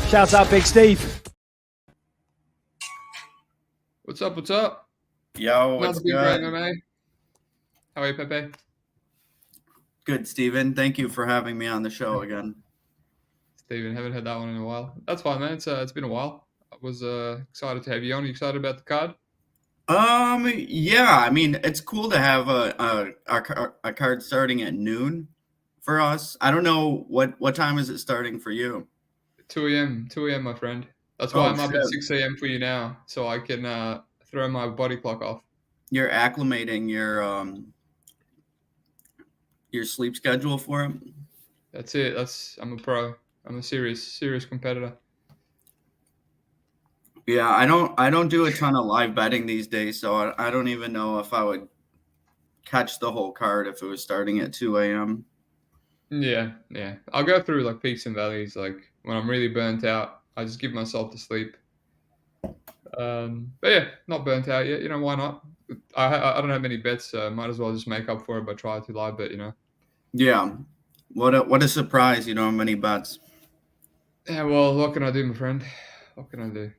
Shout out Big Steve. What's up? What's up? Yo, what's Another big good? MMA. How are you, Pepe? Good, Steven. Thank you for having me on the show again. Steven, haven't had that one in a while. That's fine, man. It's been a while. I was excited to have you on. You excited about the card? Yeah, I mean, it's cool to have a card starting at noon for us. I don't know what time is it starting for you? 2 a.m., my friend. That's why Oh I'm up shit. at 6 a.m. for you now, so I can throw my body clock off. You're acclimating your sleep schedule for it. That's it. I'm a pro. I'm a serious competitor. Yeah, I don't do a ton of live betting these days, so I don't even know if I would catch the whole card if it was starting at 2 a.m. Yeah. I'll go through like peaks and valleys. Like when I'm really burnt out, I just give myself to sleep. But yeah, not burnt out yet. You know, why not? I don't have many bets, so might as well just make up for it by trying to live bet. You know. Yeah. What a surprise, you don't have many bets. Yeah. Well, what can I do, my friend? What can I do?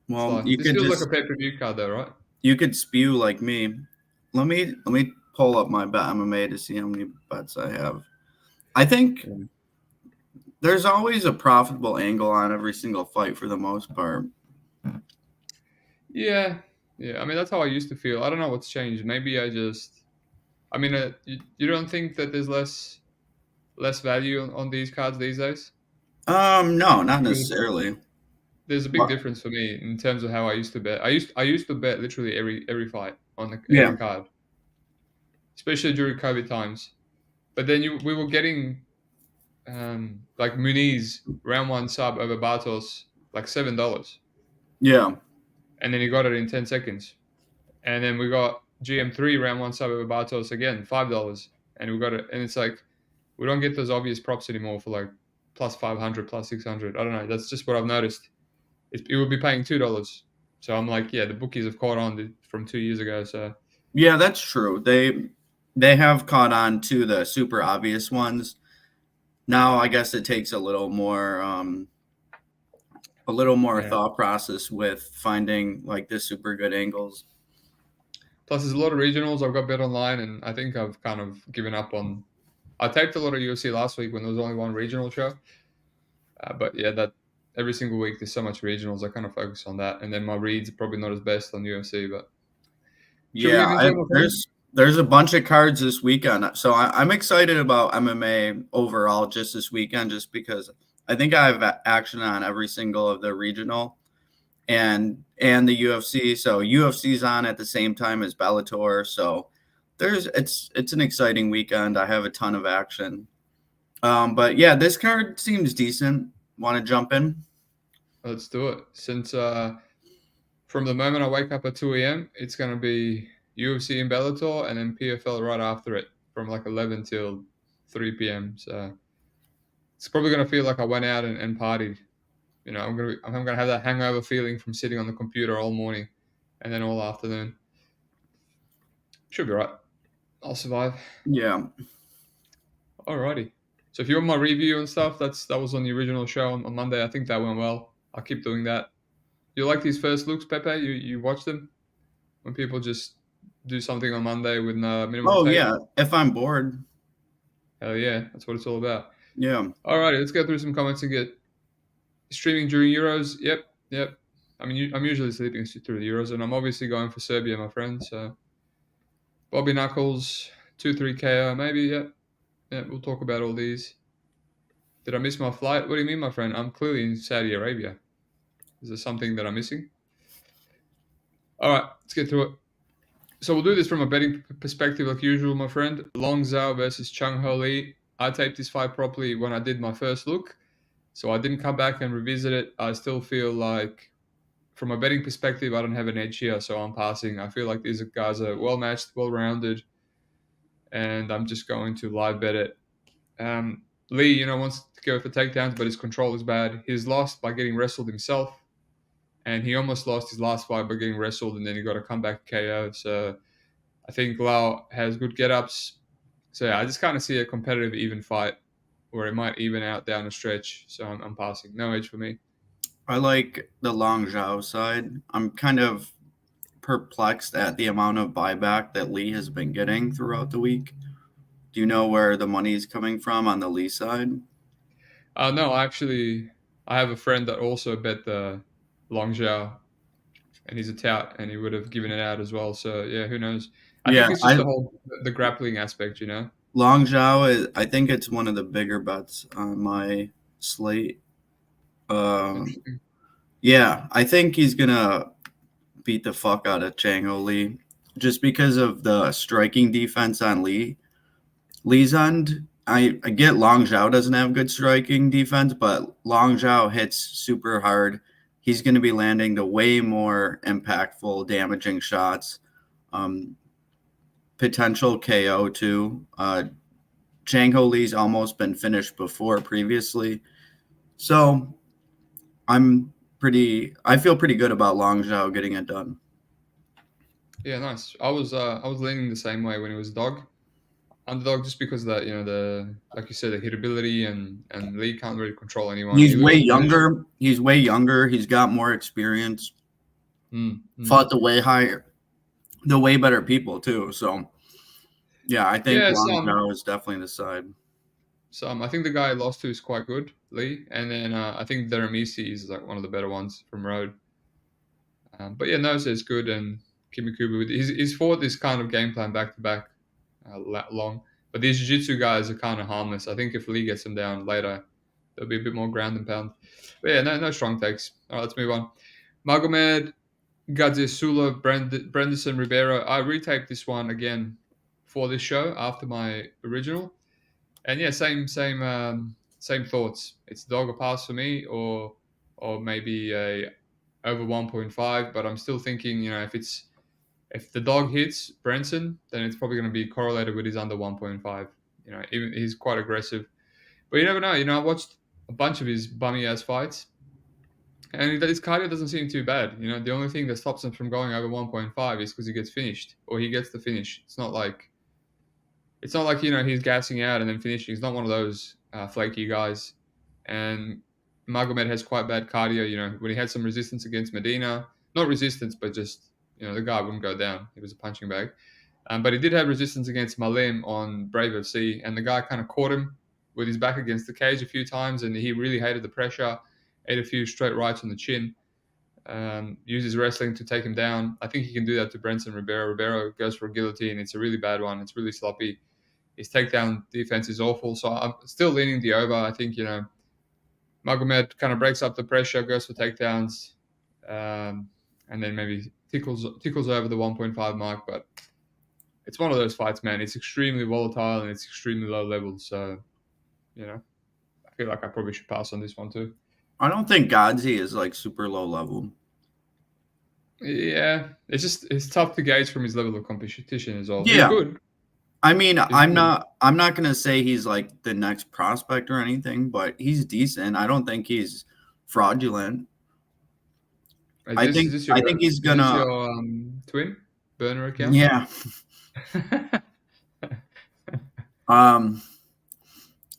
Well, you This could feels just like a pay-per-view card, though, right? you could spew like me. Let me pull up my bet MMA to see how many bets I have. I think there's always a profitable angle on every single fight for the most part. Yeah. I mean, that's how I used to feel. I don't know what's changed. Maybe I mean, you don't think that there's less value on these cards these days? No, not Because necessarily. there's a big What? difference for me in terms of how I used to bet. I used to bet literally every fight on Yeah. every card, especially during COVID times. But then we were getting like Muniz round one sub over Bartos like $7, Yeah. and then he got it in 10 seconds. And then we got GM3 round one sub over Bartos again, $5, and we got it. And it's like we don't get those obvious props anymore for like plus 500, plus 600. I don't know. That's just what I've noticed. It would be paying $2. So I'm like, yeah, the bookies have caught on from 2 years ago. So Yeah, that's true. They have caught on to the super obvious ones. Now I guess it takes a little more yeah. thought process with finding like the super good angles. Plus, there's a lot of regionals. I've got bet online, and I think I've kind of given up on. I taped a lot of UFC last week when there was only one regional show. But yeah, that every single week there's so much regionals. I kind of focus on that, and then my reads are probably not as best on UFC. But should we Yeah, get into it, my friend? there's a bunch of cards this weekend, so I'm excited about MMA overall just this weekend, just because I think I have action on every single of the regional and the UFC. So UFC's on at the same time as Bellator, so it's an exciting weekend. I have a ton of action, but yeah, this card seems decent. Want to jump in? Let's do it. Since from the moment I wake up at 2 a.m., it's going to be UFC and Bellator, and then PFL right after it from like 11 till 3 p.m. So it's probably going to feel like I went out and partied. You know, I'm gonna have that hangover feeling from sitting on the computer all morning and then all afternoon. Should be right. I'll survive. Yeah. Alrighty. So if you want my review and stuff, that was on the original show on Monday. I think that went well. I'll keep doing that. You like these first looks, Pepe? You watch them when people just do something on Monday with no minimum Oh tape? yeah. If I'm bored. Hell yeah, that's what it's all about. Yeah. Alrighty, let's go through some comments and get streaming during Euros. Yep. I mean, I'm usually sleeping through the Euros, and I'm obviously going for Serbia, my friend. So Bobby Knuckles, 2-3 KO, maybe. Yep. We'll talk about all these. Did I miss my flight? What do you mean, my friend? I'm clearly in Saudi Arabia. Is there something that I'm missing? All right, let's get through it. So we'll do this from a betting perspective, like usual, my friend. Long Zhao versus Chung Ho Lee. I taped this fight properly when I did my first look, so I didn't come back and revisit it. I still feel like, from a betting perspective, I don't have an edge here, so I'm passing. I feel like these guys are well matched, well rounded, and I'm just going to live bet it. Lee, wants to go for takedowns, but his control is bad. He's lost by getting wrestled himself, and he almost lost his last fight by getting wrestled, and then he got a comeback KO. So I think Lau has good get-ups. So yeah, I just kind of see a competitive, even fight. or it might even out down the stretch. So I'm passing. No edge for me. I like the Long Zhao side. I'm kind of perplexed at the amount of buyback that Lee has been getting throughout the week. Do you know where the money is coming from on the Lee side? No, actually, I have a friend that also bet the Long Zhao, and he's a tout, and he would have given it out as well. So yeah, who knows? I Yeah, think it's just I the whole the grappling aspect, you know. Long Zhao is. I think it's one of the bigger bets on my slate. Um, Interesting. yeah, I think he's gonna beat the fuck out of Chango Lee just because of the striking defense on Lee's end. I get Long Zhao doesn't have good striking defense, but Long Zhao hits super hard. He's going to be landing the way more impactful, damaging shots. Um, Potential KO too. Chang Ho Lee's almost been finished before previously, so I feel pretty good about Long Zhao getting it done. Yeah, nice. I was leaning the same way when it was dog underdog, just because of that, you know, the like you said, the hitability, and Lee can't really control anyone. He He's way loses position. younger. He's way younger. He's got more experience. Mm, mm. Fought the way better people too. So yeah, I think Yeah, Long Zhao is definitely the side. I think the guy I lost to is quite good, Lee, and then I think Deramisi is like one of the better ones from Road. But yeah, Nose is good, and Kimikubu, he's fought this kind of game plan back to back long. But these jiu-jitsu guys are kind of harmless. I think if Lee gets them down later, there'll be a bit more ground and pound. But yeah, no strong takes. All right, let's move on. Magomed Gadzisula Brenderson Ribeiro. I retaped this one again for this show after my original, and yeah, same thoughts. It's dog or pass for me, or maybe a over 1.5. But I'm still thinking, you know, if the dog hits Brenson, then it's probably going to be correlated with his under 1.5. You know, even he's quite aggressive, but you never know. You know, I watched a bunch of his bummy ass fights, and his cardio doesn't seem too bad. You know, the only thing that stops him from going over 1.5 is because he gets finished, or he gets the finish. It's not like you know he's gassing out and then finishing. He's not one of those flaky guys. And Magomed has quite bad cardio. You know, when he had some resistance against Medina, not resistance, but just you know the guy wouldn't go down. He was a punching bag. But he did have resistance against Malim on Brave FC, and the guy kind of caught him with his back against the cage a few times, and he really hated the pressure. Ate a few straight rights on the chin. Used his wrestling to take him down. I think he can do that to Brenson Ribeiro. Ribeiro goes for a guillotine. It's a really bad one. It's really sloppy. His takedown defense is awful. So I'm still leaning the over. I think, you know, Magomed kind of breaks up the pressure, goes for takedowns, and then maybe tickles over the 1.5 mark. But it's one of those fights, man. It's extremely volatile and it's extremely low level. So, you know, I feel like I probably should pass on this one too. I don't think Godzi is like super low level. Yeah, it's tough to gauge from his level of competition as well. He's Yeah, good. I mean, He's good. I'm not gonna say he's like the next prospect or anything, but he's decent. I don't think he's fraudulent. I think he's Is this gonna. your twin burner account? Yeah. Um.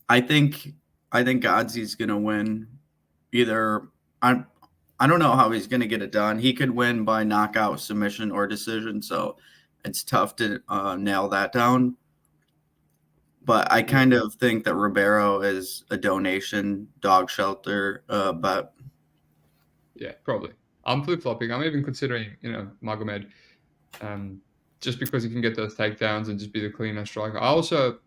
I think Godzi's gonna win. Either I don't know how he's gonna get it done. He could win by knockout, submission, or decision. So it's tough to nail that down. But I Yeah, kind of think that Ribeiro is a donation dog shelter, but yeah, probably. I'm flip flopping. I'm even considering, you know, Magomed, um, just because he can get those takedowns and just be the cleaner striker. I also,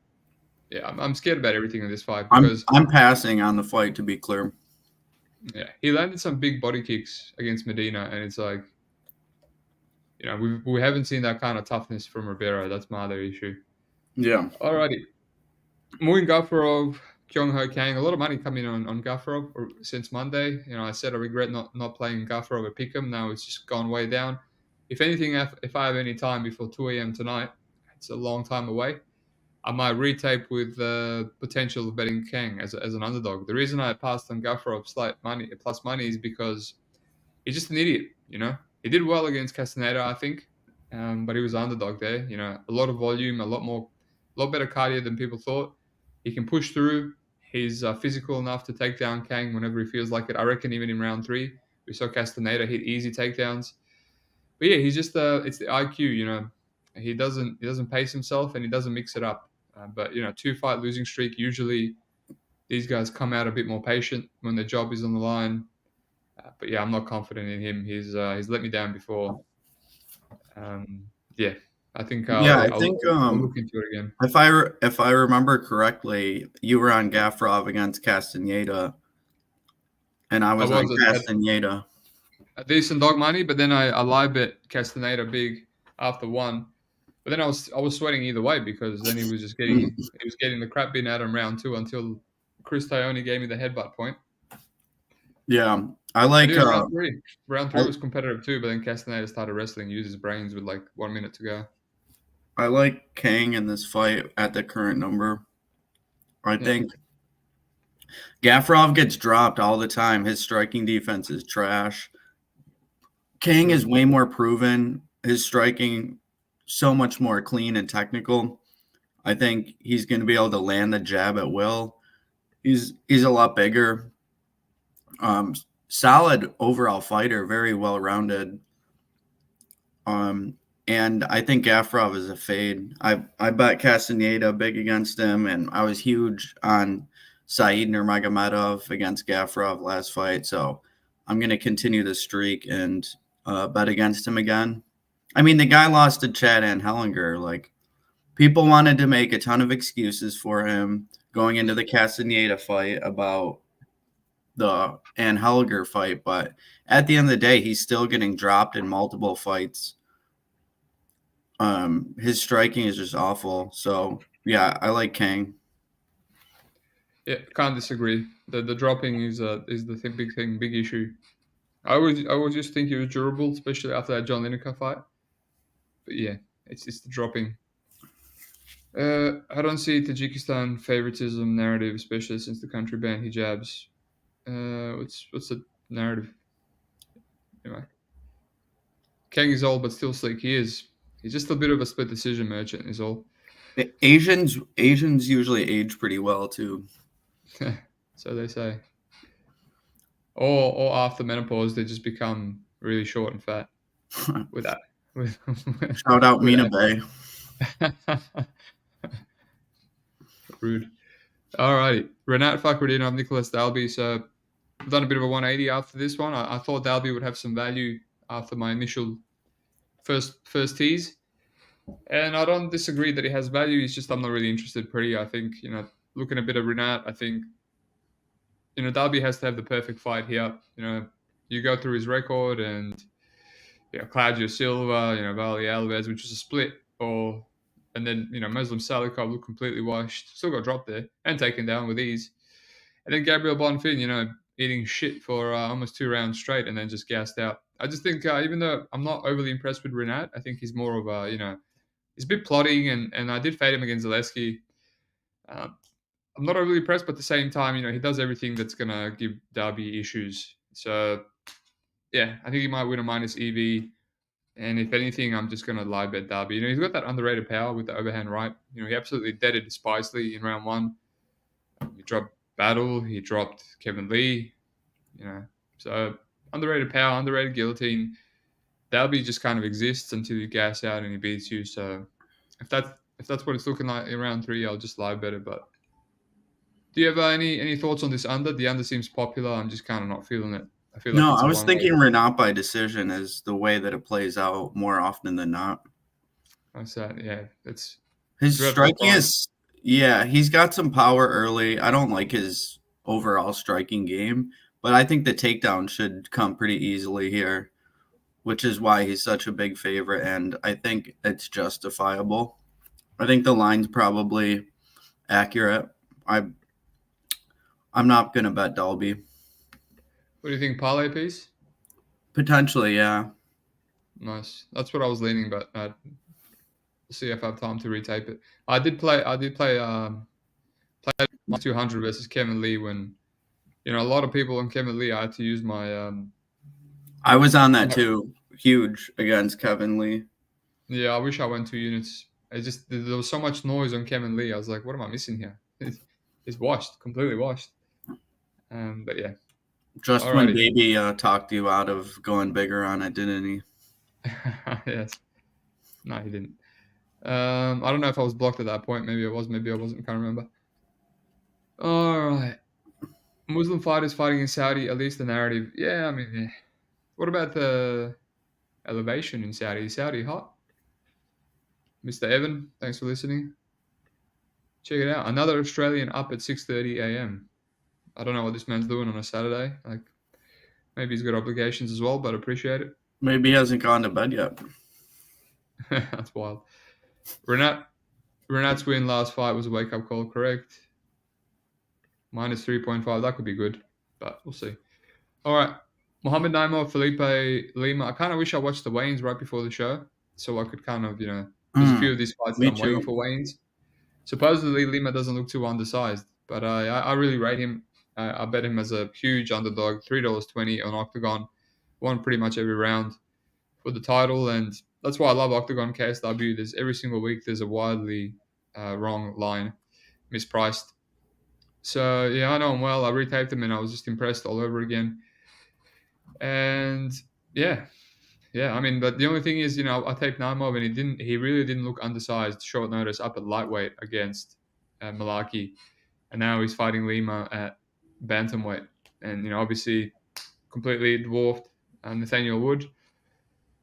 yeah, I'm scared about everything in this fight because, I'm passing on the fight to be clear. yeah, he landed some big body kicks against Medina, and it's like, you know, we haven't seen that kind of toughness from Ribeiro. That's my other issue. Yeah. Alrighty, Muin Gafurov, Kyung Ho Kang, a lot of money coming on Gafurov since Monday. You know, I said I regret not playing Gafurov at Pick'em. Now it's just gone way down. If anything, if I have any time before 2 a.m. tonight, it's a long time away. I might retape with the potential of betting Kang as an underdog. The reason I passed on Gafurov slight money plus money is because he's just an idiot. You know, he did well against Castaneda, I think, but he was an underdog there. You know, a lot of volume, a lot better cardio than people thought. He can push through. He's physical enough to take down Kang whenever he feels like it. I reckon even in round 3, we saw Castaneda hit easy takedowns. But yeah, he's just it's the IQ. He doesn't pace himself and he doesn't mix it up. But 2-fight losing streak. Usually these guys come out a bit more patient when their job is on the line. But yeah, I'm not confident in him. He's let me down before. Yeah, I think Yeah, I I'll think I'll look into it again. if I remember correctly, you were on Gafrov against Castaneda, and I I was on was Castaneda. at decent dog money, but then I live bet Castaneda big after one. But then I was sweating either way because then he was getting the crap beaten out of him round 2 until Chris Taone gave me the headbutt point. Yeah, I And like even round 3. Round 3 I, was competitive too, but then Castaneda started wrestling, used his brains with like 1 minute to go. I like Kang in this fight at the current number. I Yeah, think Gafrov gets dropped all the time. His striking defense is trash. Kang is true. way more proven. His striking so much more clean and technical. I think he's going to be able to land the jab at will. He's a lot bigger. Solid overall fighter, very well rounded. And I think Gafrov is a fade. I bet Castaneda big against him, and I was huge on Said Nurmagomedov against Gafrov last fight. So I'm going to continue the streak and bet against him again. I mean, the guy lost to Chad Hellinger. Like, people wanted to make a ton of excuses for him going into the Castaneda fight about the Hellinger fight, but at the end of the day, he's still getting dropped in multiple fights. His striking is just awful. So yeah, I like Kang. Yeah, can't disagree. The dropping is the big thing, big issue. I would just think he was durable, especially after that John Lineker fight. But yeah, it's the dropping. I don't see Tajikistan favoritism narrative, especially since the country banned hijabs. What's the narrative? Anyway, Kang is old but still slick. He is. He's just a bit of a split decision merchant. Is all. Asians usually age pretty well too. So they say. Or after menopause, they just become really short and fat. With that, with Shout out with Mina Bay. rude. Alrighty, Renat Fakhreddinov, Nicholas Dalby. So I've done a bit of a 180 after this one. I thought Dalby would have some value after my initial first tease, and I don't disagree that he has value. It's just I'm not really interested. Pretty, I think looking a bit of Renat, I think Dalby has to have the perfect fight here. You go through his record and Claudio Silva, Vali Alves, which was a split, and then Muslim Salikov looked completely washed, still got dropped there and taken down with ease, and then Gabriel Bonfim, eating shit for almost 2 rounds straight and then just gassed out. I just think even though I'm not overly impressed with Renat, I think he's more of a he's a bit plotting, and I did fade him against Zaleski. I'm not overly impressed, but at the same time, he does everything that's gonna give Darby issues. So yeah, I think he might win a minus EV. And if anything, I'm just going to live bet Darby. He's got that underrated power with the overhand right. He absolutely deaded Spicely in round 1. He dropped Battle. He dropped Kevin Lee. So underrated power, underrated guillotine. Darby just kind of exists until you gas out and he beats you. So if that's what it's looking like in round 3, I'll just live bet it. But do you have any thoughts on this under? The under seems popular. I'm just kind of not feeling it. I feel like No, it's I a was one way. thinking Renat by decision is the way that it plays out more often than not. That's that. Yeah, His throughout the striking prime. is, yeah, he's got some power early. I don't like his overall striking game, but I think the takedown should come pretty easily here, which is why he's such a big favorite, and I think it's justifiable. I think the line's probably accurate. I I'm not gonna bet Dalby. What do you think, parlay piece? Potentially, yeah. Nice. That's what I was leaning, but we'll see if I have time to retape it. I did play 200 versus Kevin Lee when a lot of people on Kevin Lee. I had to use my I was on that too. Huge against Kevin Lee. yeah. I wish I went 2 units. There was so much noise on Kevin Lee. I was like, what am I missing here? is washed, completely washed. But yeah, Just when alrighty. Baby talked you out of going bigger on it, didn't he? Yes. No, he didn't. I don't know if I was blocked at that point. Maybe I was. Maybe I wasn't. Can't remember. All right. Muslim fighters fighting in Saudi. At least the narrative. Yeah. I mean, yeah. What about the elevation in Saudi? Is Saudi hot? Mr. Evan, thanks for listening. Check it out. Another Australian up at 6:30 a.m. I don't know what this man's doing on a Saturday. Like maybe he's got obligations as well, but appreciate it. Maybe he hasn't gone to bed yet. That's wild. Renat's win last fight was a wake up call, correct? Minus 3.5. That could be good, but we'll see. All right. Mohamed Naimov, Felipe Lima. I kind of wish I watched the weigh-ins right before the show so I could kind of, there's a few of these fights that Me I'm waiting too. for weigh-ins. Supposedly Lima doesn't look too undersized, but I really rate him. I bet him as a huge underdog, $3.20 on Octagon. Won pretty much every round for the title, and that's why I love Octagon KSW. There's every single week there's a wildly wrong line, mispriced. So yeah, I know him well. I retaped him, and I was just impressed all over again. And yeah, yeah. I mean, but the only thing is, I taped Naimov, and he really didn't look undersized. Short notice up at lightweight against Malaki, and now he's fighting Lima at bantamweight, and obviously completely dwarfed Nathaniel Wood.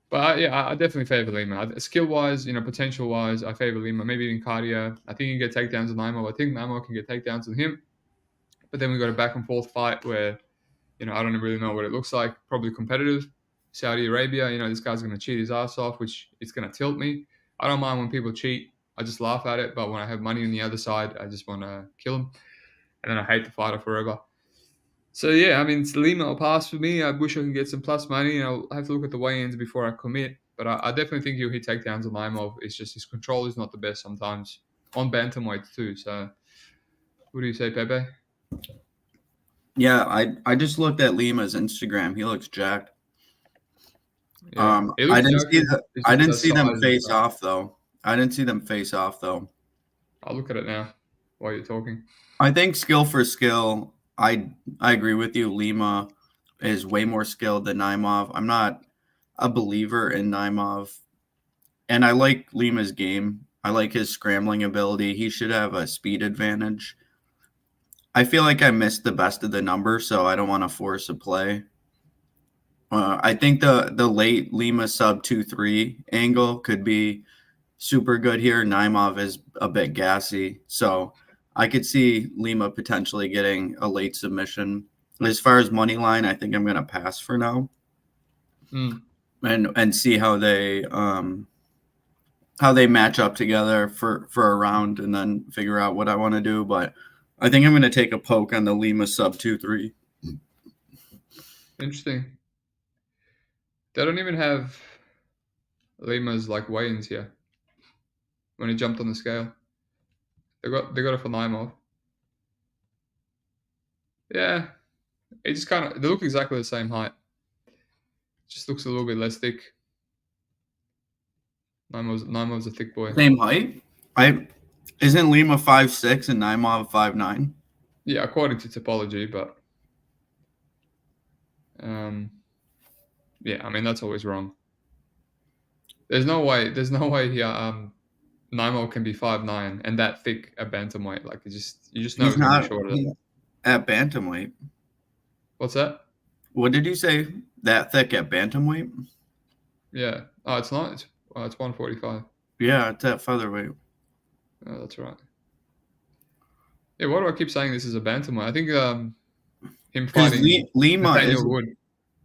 But yeah, I definitely favor Lima. Skill wise, potential wise, I favor Lima. Maybe even cardio. I think he can get takedowns on Naimov. I think Naimov can get takedowns on him. But then we got a back and forth fight where, I don't really know what it looks like. Probably competitive. Saudi Arabia, this guy's going to cheat his ass off, which is going to tilt me. I don't mind when people cheat. I just laugh at it. But when I have money on the other side, I just want to kill him. And then I hate the fighter forever. So yeah, I mean, it's Lima will pass for me. I wish I can get some plus money. I'll have to look at the weigh-ins before I commit. But I definitely think he'll hit takedowns on Naimov. It's just his control is not the best sometimes on bantamweight too. So what do you say, Pepe? Yeah, I just looked at Lima's Instagram. He looks jacked. Yeah, it I looks didn't see jacked. It's I just didn't that see them size and face stuff. off though. I didn't see them face off though. I'll look at it now while you're talking. I think skill for skill, I agree with you. Lima is way more skilled than Naimov. I'm not a believer in Naimov, and I like Lima's game. I like his scrambling ability. He should have a speed advantage. I feel like I missed the best of the numbers, so I don't want to force a play. I think the late Lima sub 2-3 angle could be super good here. Naimov is a bit gassy, so I could see Lima potentially getting a late submission. As far as money line, I think I'm going to pass for now Mm. and see how they match up together for a round, and then figure out what I want to do. But I think I'm going to take a poke on the Lima sub 2-3. Interesting. They don't even have Lima's like weigh-ins here when he jumped on the scale. They got it for Naimov. Yeah, it just kind of they look exactly the same height. Just looks a little bit less thick. Naimov's a thick boy. Same height. I isn't Lima 5'6" and Naimov 5'9"? Yeah, according to topology, but yeah, I mean that's always wrong. There's no way. There's no way here. Naimov can be 5'9" and that thick at bantamweight. Like you just know He's he's gonna be not shorter than that. at bantamweight. What's that? What did you say? That thick at bantamweight? Yeah. Oh, it's not. It's 145. Yeah, it's at featherweight. Oh, that's right. Yeah. Why do I keep saying this is a bantamweight? I think him Because fighting Nathaniel Wood.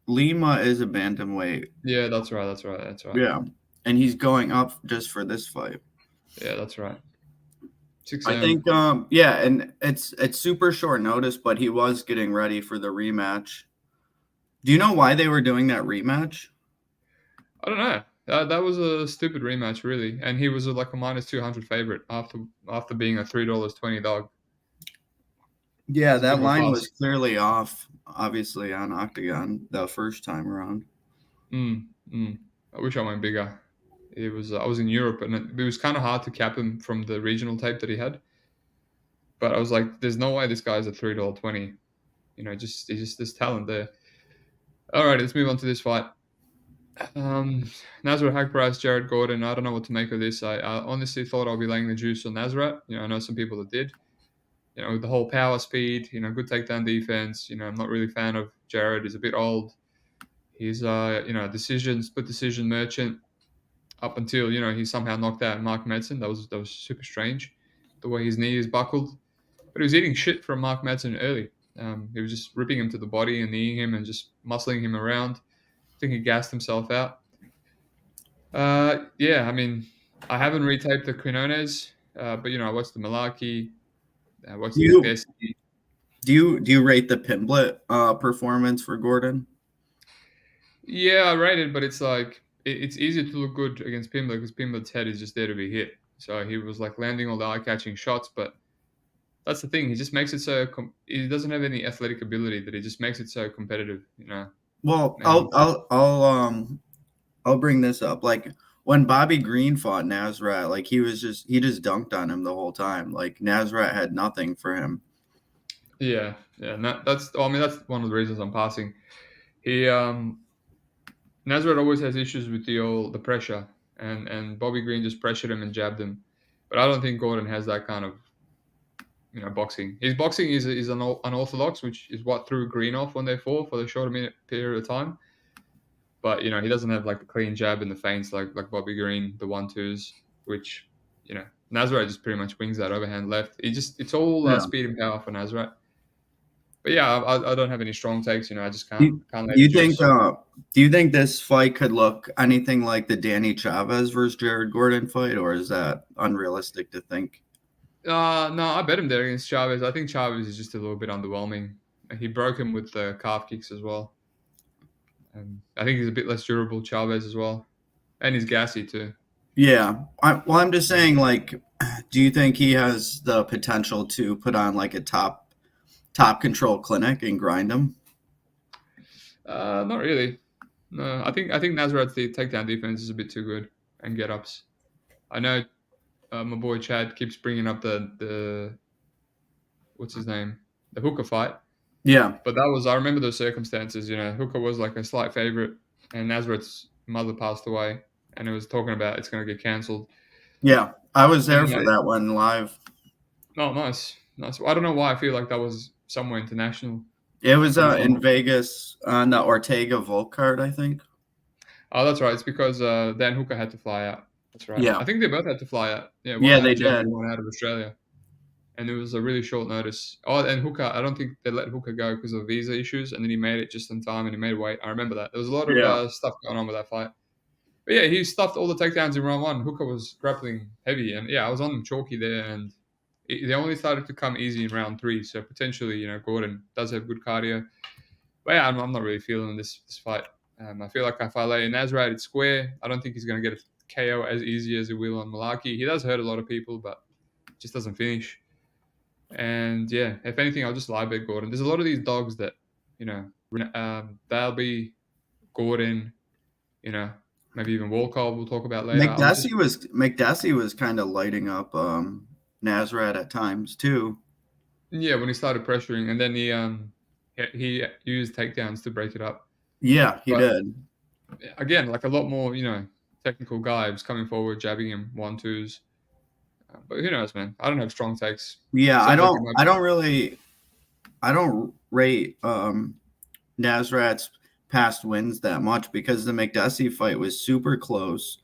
Lima is a bantamweight. Yeah, that's right. That's right. That's right. Yeah, and he's going up just for this fight. Yeah, that's right. 6 I a.m. think yeah, and it's super short notice, but he was getting ready for the rematch. Do you know why they were doing that rematch? I don't know. That was a stupid rematch, really, and he was like a minus 200 favorite after being a $3.20 dog. Yeah, It's a bit that more line classy. was clearly off, obviously, on Octagon the first time around. I wish I went bigger. It was I was in Europe, and it was kind of hard to cap him from the regional tape that he had. But I was like, there's no way this guy's a $3.20. He's just this talent there. All right, let's move on to this fight. Um, Nasrat Haqparast, Jared Gordon. I don't know what to make of this. I honestly thought I'll be laying the juice on Nasrat. I know some people that did. With the whole power speed, good takedown defense. I'm not really a fan of Jared. He's a bit old. He's split decision merchant up until he somehow knocked out Mark Madsen. That was super strange, the way his knee is buckled. But he was eating shit from Mark Madsen early. He was just ripping him to the body and kneeing him and just muscling him around. I think he gassed himself out. Yeah, I mean, I haven't retaped the Quinones, but I watched the Malarkey, I watched Do the you McDessie. do you rate the Pimblet performance for Gordon? Yeah, I rated, but it's like it's easier to look good against Pimble because Pimblet's head is just there to be hit. So he was like landing all the eye-catching shots, but that's the thing. He just makes it so he doesn't have any athletic ability that he just makes it so competitive. Well, And I'll bring this up. Like when Bobby Green fought Nasrat, like he just dunked on him the whole time. Like Nasrat had nothing for him. yeah, and that's one of the reasons I'm passing. He Nasrat always has issues with the pressure, and Bobby Green just pressured him and jabbed him. But I don't think Gordon has that kind of boxing. His boxing is unorthodox, which is what threw Green off when they fought for the shorter minute period of time. But he doesn't have like the clean jab and the feints like Bobby Green, the 1-2s, which Nasrat just pretty much wings that overhand left. It's all Yeah. speed and power for Nasrat. But yeah, I don't have any strong takes. I just Do can't do lay the you think juice. do you think this fight could look anything like the Danny Chavez versus Jared Gordon fight, or is that unrealistic to think? No, I bet him there against Chavez. I think Chavez is just a little bit underwhelming. He broke him with the calf kicks as well. I think he's a bit less durable, Chavez as well, and he's gassy too. Yeah. I'm just saying, like, do you think he has the potential to put on like a top control clinic and grind him? Not really. No, I think Nazareth's the takedown defense is a bit too good and get ups. I know my boy Chad keeps bringing up the what's his name, the Hooker fight, Yeah. but I remember those circumstances. Hooker was like a slight favorite, and Nazareth's mother passed away, and it was talking about it's going to get cancelled. Yeah. I was there And for that one live. oh, nice, nice. I don't know why I feel like that was somewhere international. It was Some in Vegas on the Ortega Volk card, I think. Oh, that's right. It's because Dan Hooker had to fly out. That's right. Yeah. I think they both had to fly out. Yeah, one Yeah, out they of did. Germany, one out of Australia. And it was a really short notice. Oh, and Hooker, I don't think they let Hooker go because of visa issues, and then he made it just in time, and he made weight. I remember that. There was a lot of Yeah. stuff going on with that fight. But yeah, he stuffed all the takedowns in round one. Hooker was grappling heavy, and yeah, I was on him chalky there, and they only started to come easy in round three. So potentially, Gordon does have good cardio. But yeah, I'm not really feeling this fight. I feel like if I lay Nazrat, it's square. I don't think he's going to get a KO as easy as he will on Malarkey. He does hurt a lot of people, but just doesn't finish. And yeah, if anything, I'll just lie bet Gordon. There's a lot of these dogs that, they'll be Gordon, you know, maybe even Volkov we'll talk about later. McDessie was kind of lighting up Nazareth at times too. Yeah, when he started pressuring, and then he used takedowns to break it up. Yeah, he But did. again, like a lot more, technical guys coming forward, jabbing him 1-2s. But who knows, man? I don't have strong takes. Yeah, I Sounds like it don't might I be. don't really I don't rate Nazareth's past wins that much because the McDessie fight was super close.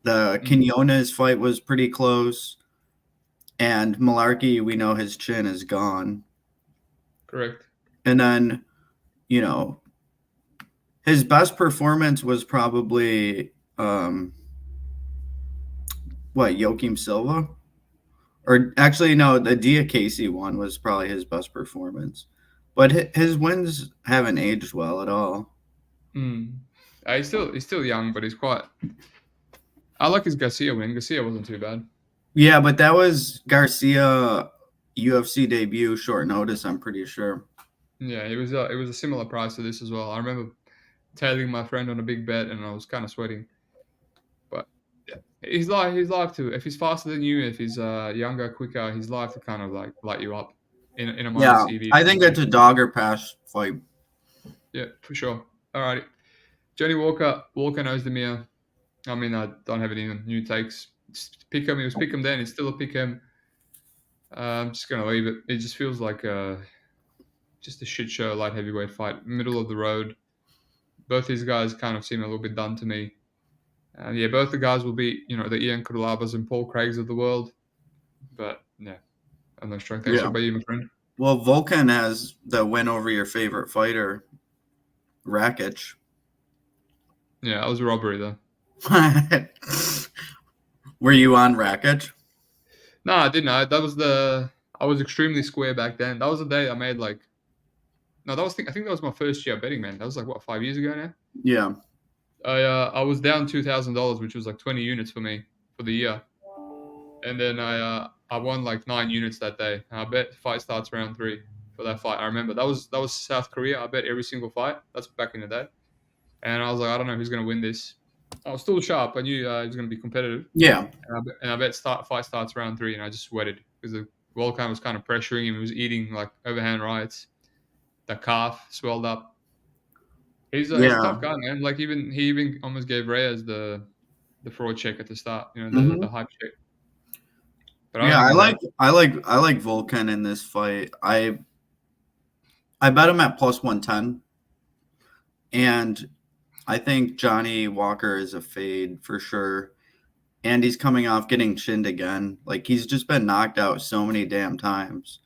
The Mm, Quinones fight was pretty close. And Malarkey, we know his chin is gone. correct. And then, you know, his best performance was probably Joaquim Silva? Or actually, no, the Dia Casey one was probably his best performance. But his wins haven't aged well at all. Mm. He's still young, but he's quite. I like his Garcia win. Garcia wasn't too bad. Yeah, but that was Garcia UFC debut, short notice, I'm pretty sure. Yeah, it was a similar price to this as well. I remember tailing my friend on a big bet, and I was kind of sweating. But yeah. He's live to. If he's faster than you, if he's younger, quicker, he's live to kind of like light you up in a Yeah, minus EV I think it's a conversation. dog or pass fight. Yeah, for sure. Alrighty, Johnny Walker. Walker knows the mirror. I mean, I don't have any new takes. Just pick him. He was pick him then. He's still a pick him. I'm just gonna leave it. It just feels like just a shit show light heavyweight fight, middle of the road. Both these guys kind of seem a little bit done to me. Yeah, both the guys will be, the Ian Kudalabas and Paul Craigs of the world. But yeah, I'm not strong. Thanks. What Yeah. about you, my friend? Well, Volkan has the win over your favorite fighter, Rakic. Yeah, that was a robbery though. Were you on Rakic? No, I didn't. I was extremely square back then. That was the day I made like. No, I think that was my first year betting, man. That was like what, 5 years ago now. Yeah. I was down $2,000, which was like 20 units for me for the year, and then I won like 9 units that day. And I bet fight starts round 3 for that fight. I remember that was South Korea. I bet every single fight. That's back in the day, and I was like, I don't know who's gonna win this. I was still sharp. I knew he was gonna be competitive, Yeah. and I bet fight starts round 3, and I just sweated because the Volkan was kind of pressuring him. He was eating like overhand rights. The calf swelled up. He's a Yeah. tough guy, man. Like he even almost gave Reyes the fraud check at the start, the Hmm. hype check. But I don't Yeah, think I he's like that. I like Volkan in this fight. I bet him at plus 110, and I think Johnny Walker is a fade for sure. And he's coming off getting chinned again. Like he's just been knocked out so many damn times.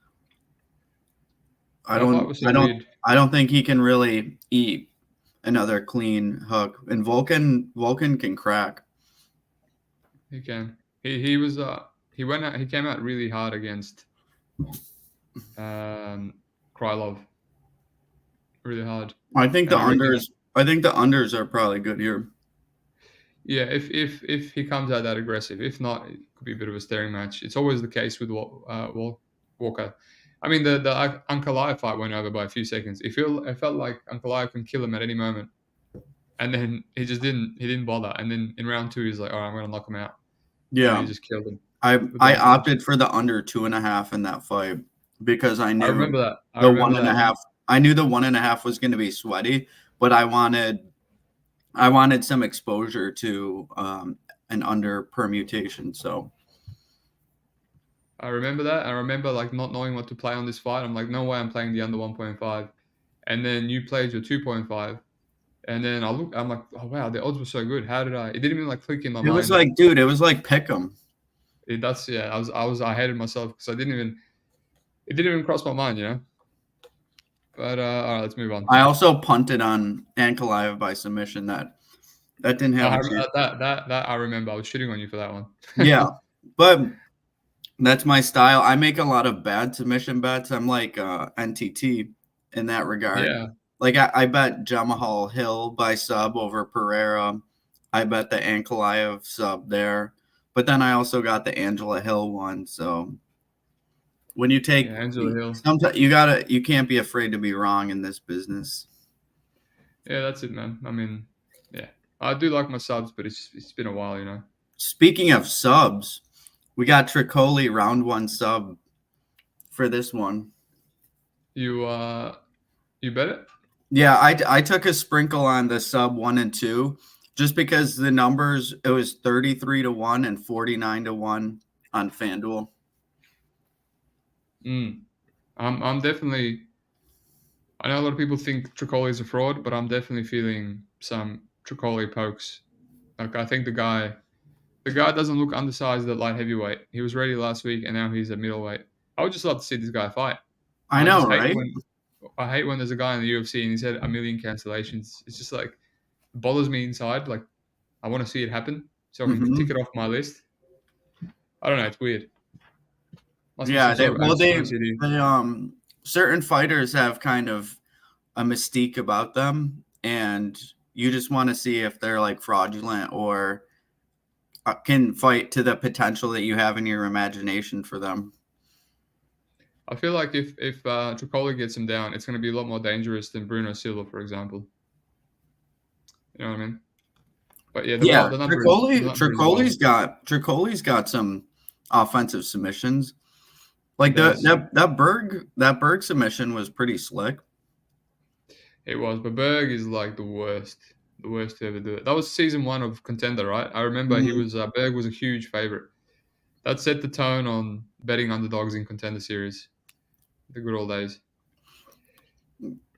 I That fight don't was so I don't weird. I don't think he can really eat another clean hook. And Vulcan can crack. He can. He was he went out. He came out really hard against um Krylov. Really hard. And I reckon, I think the unders are probably good here. yeah, if he comes out that aggressive, if not, it could be a bit of a staring match. It's always the case with Walker. I mean, the Ankalaev fight went over by a few seconds. It felt like Ankalaev can kill him at any moment, and then he just didn't. He didn't bother. And then in round 2, he's like, "All right, I'm gonna knock him out," and then Yeah. he just killed him with I one punch. opted for the under 2.5 in that fight because I I knew remember that. I the remember one and a that. half I knew the 1.5 was gonna be sweaty, but I wanted some exposure to an under permutation. So I remember that. I remember like not knowing what to play on this fight. I'm like, no way, I'm playing the under 1.5. And then you played your 2.5. And then I'm like, oh wow, the odds were so good. How did I? It didn't even like click in my it was mind like, that dude, it was like pick 'em. that's yeah. I hated myself because it didn't even cross my mind. But all right, let's move on. I also punted on Ankalaev by submission. That didn't have a chance. That I remember. I was shitting on you for that one. Yeah, but that's my style. I make a lot of bad submission bets. I'm like NTT in that regard. Yeah, Like I bet Jamahal Hill by sub over Pereira. I bet the Ankalaev sub there. But then I also got the Angela Hill one. So when you yeah, take Angela Hill. sometimes you can't be afraid to be wrong in this business. Yeah, that's it, man. I mean, yeah, I do like my subs, but it's been a while. Speaking of subs, we got Tricoli round 1 sub for this one. You bet it. Yeah, I took a sprinkle on the sub 1 and 2 just because the numbers, it was 33-1 and 49-1 on FanDuel. I'm definitely. I know a lot of people think Tricoli is a fraud, but I'm definitely feeling some Tricoli pokes. Like I think the guy doesn't look undersized at light heavyweight. He was ready last week, and now he's at middleweight. I would just love to see this guy fight. I I know, just hate right? when there's a guy in the UFC and he's had a million cancellations. It's just like it bothers me inside. Like I want to see it happen so I can tick Hmm. it off my list. I don't know. It's weird. Must be Yeah, some sort of OCD. they certain fighters have kind of a mystique about them, and you just want to see if they're like fraudulent or can fight to the potential that you have in your imagination for them. I feel like if Tricoli gets him down, it's going to be a lot more dangerous than Bruno Silva, for example. You know what I mean? But yeah, Yeah, the number is wild. Tricoli's got some offensive submissions. He Like does. that Berg submission was pretty slick. It was, but Berg is like the worst to ever do it. That was season one of Contender, right? I remember he Mhm. was Berg was a huge favorite. That set the tone on betting underdogs in Contender series, the good old days.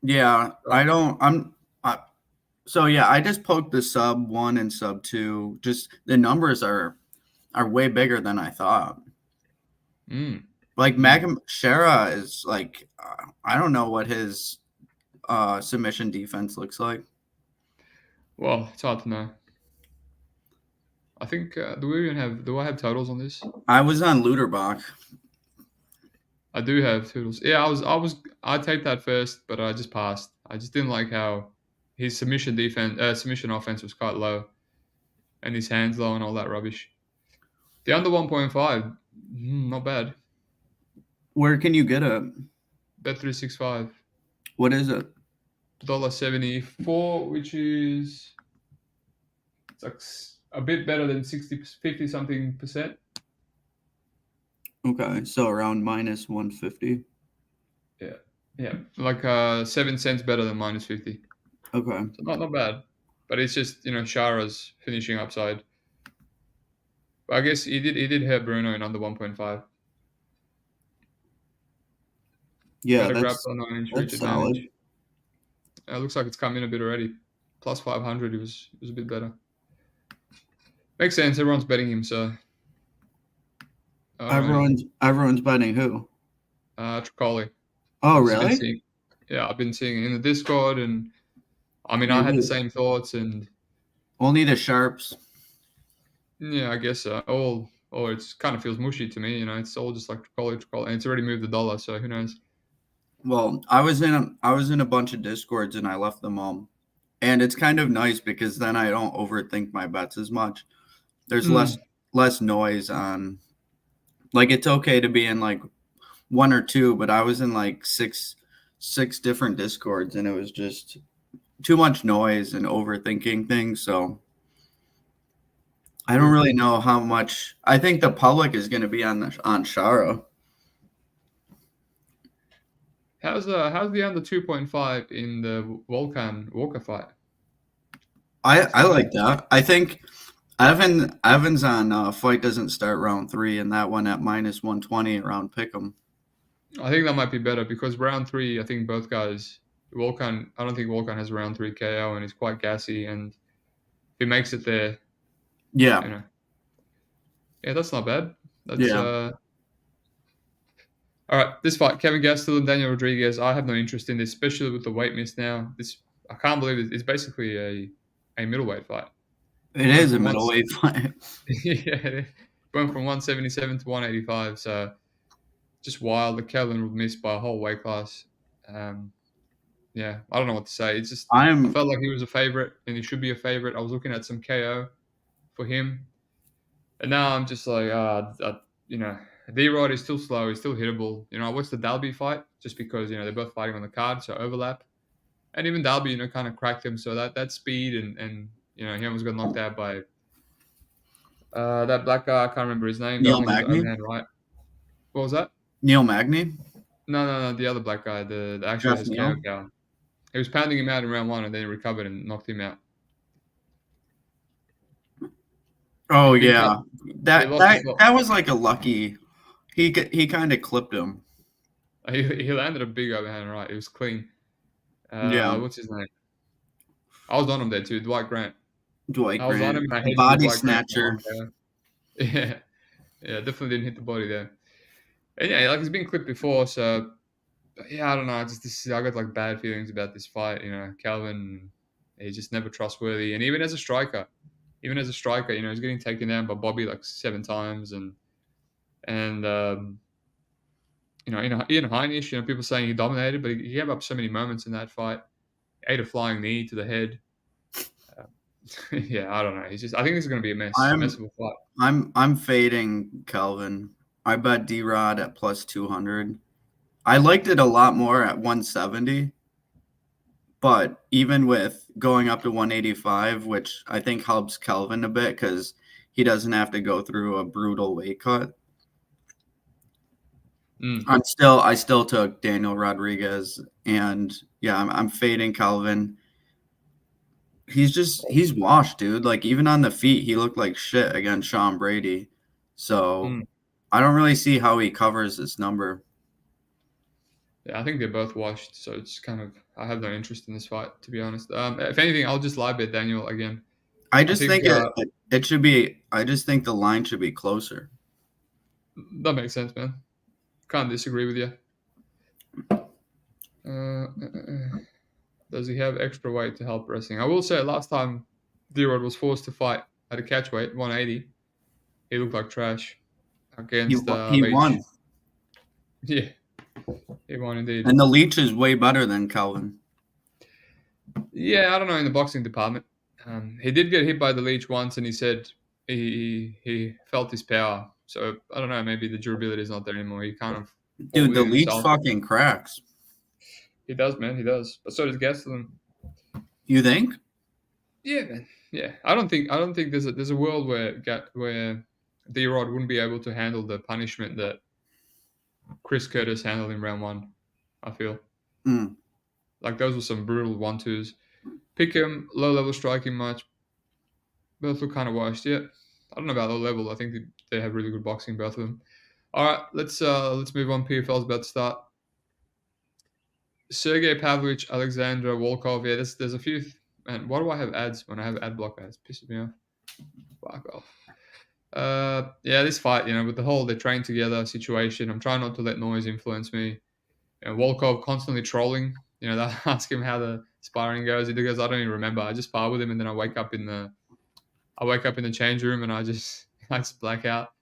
Yeah, Right. I don't. I, so yeah, I just poked the sub one and sub two. Just the numbers are way bigger than I thought. Mm, Like mm. Magam Shara is like I don't know what his submission defense looks like. Well, it's hard to know. I think do I have totals on this? I was on Luderbach. I do have totals. Yeah, I taped that first, but I just passed. I just didn't like how his submission offense was quite low, and his hands low and all that rubbish. The under 1.5, not bad. Where can you get it? Bet 365, What is it? $1.74, which is it's like a bit better than 50 something percent. Okay, so around minus 150. Yeah, yeah, like 7 cents better than minus 50. Okay. So not bad, but it's just Shara's finishing upside. But I guess he did hurt Bruno in under 1.5. Yeah, Got a grapple 9-inch reach that's solid. advantage. Looks like it's come in a bit already. Plus 500. It was a bit better. Makes sense. Everyone's betting him, so I don't really. Everyone's betting who? Tricoli. Oh, Just been really? seeing. Yeah, I've been seeing it in the Discord, and I mean, I had the Maybe same thoughts, and only the sharps. yeah, I guess all. Or it's kind of feels mushy to me. It's all just like Tricoli, and it's already moved the dollar, so who knows? Well, I was in a bunch of discords and I left them all. And it's kind of nice because then I don't overthink my bets as much. There's Mm. less noise on, like, it's okay to be in like one or two, but I was in like six different discords and it was just too much noise and overthinking things. So I don't True. really know how much. I think the public is going to be on Shara. How's the under 2.5 in the Volkan Walker fight? I It's I not bad. like that. I think Evans on fight doesn't start round three, and that one at minus 120 around Pick'em. I think that might be better because round three, I think both guys, Volkan, I don't think Volkan has a round three KO and he's quite gassy. And if he makes it there, Yeah, you know, yeah, that's not bad. That's yeah. all right. This fight, Kevin Gastelum and Daniel Rodriguez. I have no interest in this, especially with the weight miss now. This I can't believe it's basically a middleweight fight. It Went is a from one, middleweight fight. yeah, went from 177 to 185. So just wild. The Kelvin would miss by a whole weight class. Um, Yeah, I don't know what to say. It's just I I'm felt like he was a favorite, and he should be a favorite. I was looking at some KO for him, and now I'm just like, D-Rod is still slow. He's still hittable. I watched the Dalby fight just because they're both fighting on the card, so overlap. And even Dalby, kind of cracked him. So that speed and he almost got knocked out by that black guy. I can't remember his name. That Neil only has Magny. overhand right. What was that? Neil Magny. No, no, no. The other black guy, the actually Jeff has KO Neal. count. He was pounding him out in round one, and then he recovered and knocked him out. Oh He's been cut. yeah, He that lost his that spot. that was like a lucky. He kind of clipped him. He landed a big overhand right. It was clean. Yeah, What's his name? I was on him there too. Dwight Grant. Dwight I was on him Grant, and I the hedged with body Dwight Grant for snatcher. one KO. Yeah, yeah, definitely didn't hit the body there. And yeah, like he's been clipped before, so yeah, I don't know. I got like bad feelings about this fight. Calvin, he's just never trustworthy, and even as a striker, he's getting taken down by Bobby like 7 times, and Ian Heinisch, people saying he dominated, but he gave up so many moments in that fight. Ate a flying knee to the head. Uh, yeah, I don't know. I think this is going to be a mess I'm of a fight. I'm fading Calvin. I bet D-Rod at plus 200. I liked it a lot more at 170. But even with going up to 185, which I think helps Kelvin a bit because he doesn't have to go through a brutal weight cut. Mm. I still took Daniel Rodriguez, and yeah, I'm fading Kelvin. He's washed, dude. Like even on the feet, he looked like shit against Sean Brady. So Mm. I don't really see how he covers this number. Yeah, I think they're both washed, so it's kind of I have no interest in this fight, to be honest. If anything, I'll just live bet Daniel again. I I just think think it should be. I just think the line should be closer. that makes sense, man. Can't disagree with you. Does he have extra weight to help wrestling? I will say, last time D-Rod was forced to fight at a catch weight, 180, he looked like trash against He Leach. won, Yeah, he won indeed. and the Leech is way better than Calvin. Yeah, I don't know in the boxing department. He did get hit by the Leech once, and he said he felt his power. So I don't know. Maybe the durability is not there anymore. He kind of fought Dude, the within Leech himself. fucking cracks. He does, man. He does. But so does Gastelum. You think? Yeah, man. Yeah, I don't think there's a world where D-Rod wouldn't be able to handle the punishment that Chris Curtis handled in round one. I feel Mm. like those were some brutal 1-2s. Pick him low level striking match. Both look kind of washed. Yeah, I don't know about low level. I think they have really good boxing, both of them. All right, let's move on. PFL's about to start. Sergey Pavlovich, Alexandra Volkov. Yeah, there's a few. Man, why do I have ads when I have ad block ads? Pisses me off. Fuck off. Yeah, this fight, with the whole they train together situation, I'm trying not to let noise influence me. Volkov constantly trolling. They ask him how the sparring goes. He goes, I don't even remember. I just spar with him, and then I wake up in the change room, and I just black out.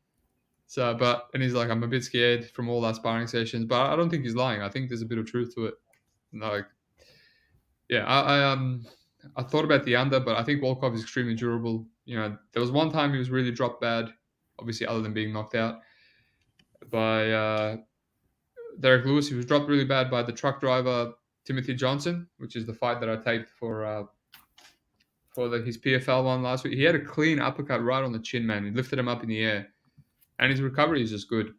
So, and he's like, I'm a bit scared from all that sparring sessions, but I don't think he's lying. I think there's a bit of truth to it. Like, yeah, I thought about the under, but I think Volkov is extremely durable. There was one time he was really dropped bad, obviously other than being knocked out by Derek Lewis. He was dropped really bad by the truck driver Timothy Johnson, which is the fight that I taped for his PFL one last week. He had a clean uppercut right on the chin, man. He lifted him up in the air, and his recovery is just good.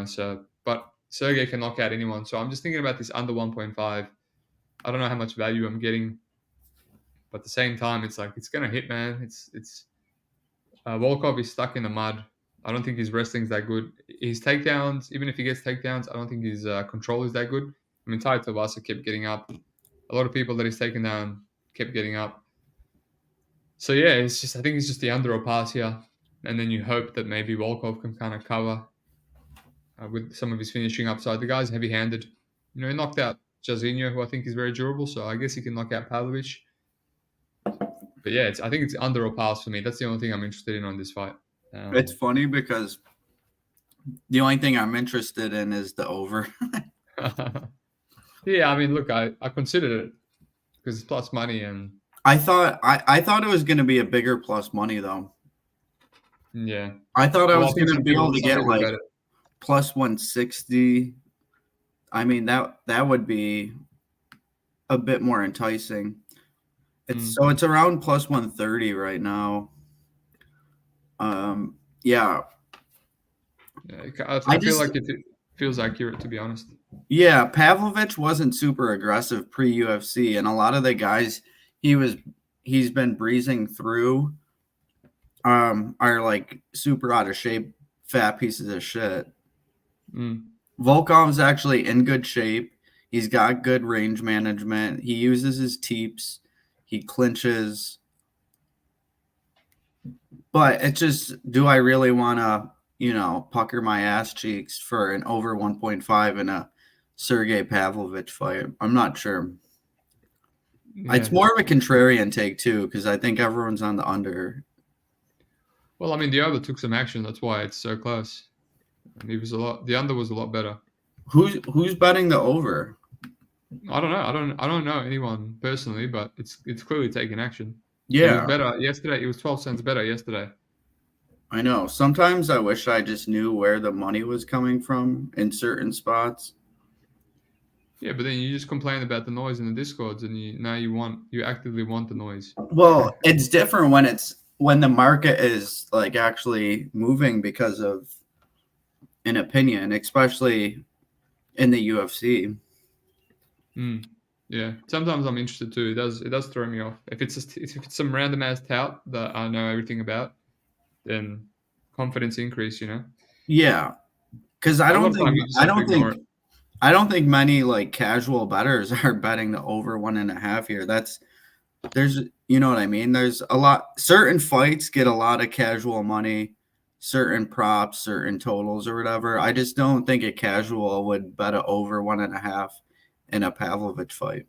So but Sergey can knock out anyone. So I'm just thinking about this under 1.5. I don't know how much value I'm getting, but at the same time, it's like it's gonna hit, man. It's Volkov is stuck in the mud. I don't think his wrestling's that good. His takedowns, even if he gets takedowns, I don't think his control is that good. I mean, Tai Tuivasa kept getting up. A lot of people that he's taken down kept getting up. So yeah, I think it's just the under or pass here, and then you hope that maybe Volkov can kind of cover with some of his finishing upside. The guy's heavy-handed. He knocked out Jairzinho, who I think is very durable. So I guess he can knock out Pavlovich. But yeah, I think it's under or pass for me. That's the only thing I'm interested in on this fight. It's funny because the only thing I'm interested in is the over. Yeah, I mean, look, I considered it because it's plus money, and I thought it was going to be a bigger plus money though. yeah, I thought I well, was going to be able to get like bet it. plus 160. I mean that would be a bit more enticing. So it's around plus 130 right now. Yeah. I feel like it feels accurate, to be honest. Yeah, Pavlovich wasn't super aggressive pre-UFC, and a lot of the guys he's been breezing through are like super out of shape, fat pieces of shit. Volkov's actually in good shape. He's got good range management. He uses his teeps. He clinches. But it's just, do I really want to, pucker my ass cheeks for an over 1.5 in a Sergey Pavlovich fight? I'm not sure. Yeah. It's more of a contrarian take too, because I think everyone's on the under. Well, I mean, the over took some action. That's why it's so close. The under was a lot better. Who's betting the over? I don't know. I don't know anyone personally, but it's clearly taking action. Yeah, it was better yesterday. It was 12 cents better yesterday. I know. Sometimes I wish I just knew where the money was coming from in certain spots. Yeah, but then you just complain about the noise in the discords, and you actively want the noise. Well, it's different when the market is like actually moving because of an opinion, especially in the UFC. Mm. Yeah, sometimes I'm interested too. It does throw me off. If it's some random ass tout that I know everything about, then confidence increase. Yeah, because But a lot of time you just have to ignore it. I don't think many like casual bettors are betting the over 1.5 here. There's you know what I mean. There's a lot. Certain fights get a lot of casual money, certain props, certain totals or whatever. I just don't think a casual would bet a over 1.5 in a Pavlovich fight.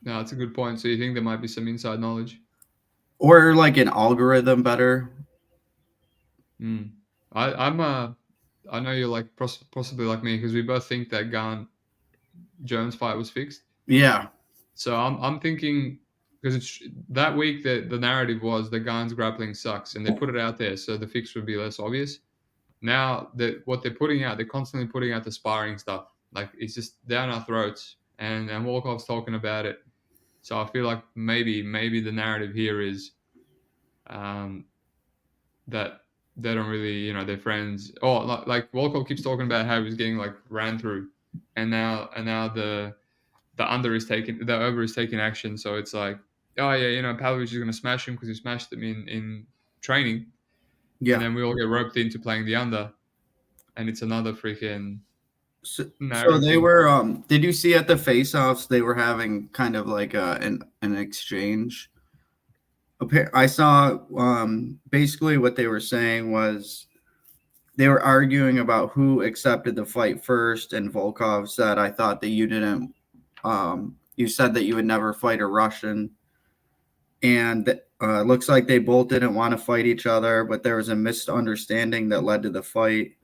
No, that's a good point. So you think there might be some inside knowledge? Or like an algorithm better. Mm. I know you're like possibly like me because we both think that Garn Jones fight was fixed. Yeah. So I'm thinking because it's that week that the narrative was that Garn's grappling sucks, and they put it out there so the fix would be less obvious. Now that what they're putting out, they're constantly putting out the sparring stuff. Like it's just down our throats, and Volkov's talking about it. So I feel like maybe the narrative here is um, that they don't really, they're friends. Oh, like Volkov keeps talking about how he's getting like ran through, and now the over is taking action. So it's like, oh yeah, Pavlovich is going to smash him because he smashed him in training, and Yeah. then we all get roped into playing the under, and it's another freaking So narrative they thing. were did you see at the face-offs they were having kind of like an exchange? I saw basically what they were saying was they were arguing about who accepted the fight first, and Volkov said, "I thought that you didn't. You said that you would never fight a Russian." And looks like they both didn't want to fight each other, but there was a misunderstanding that led to the fight.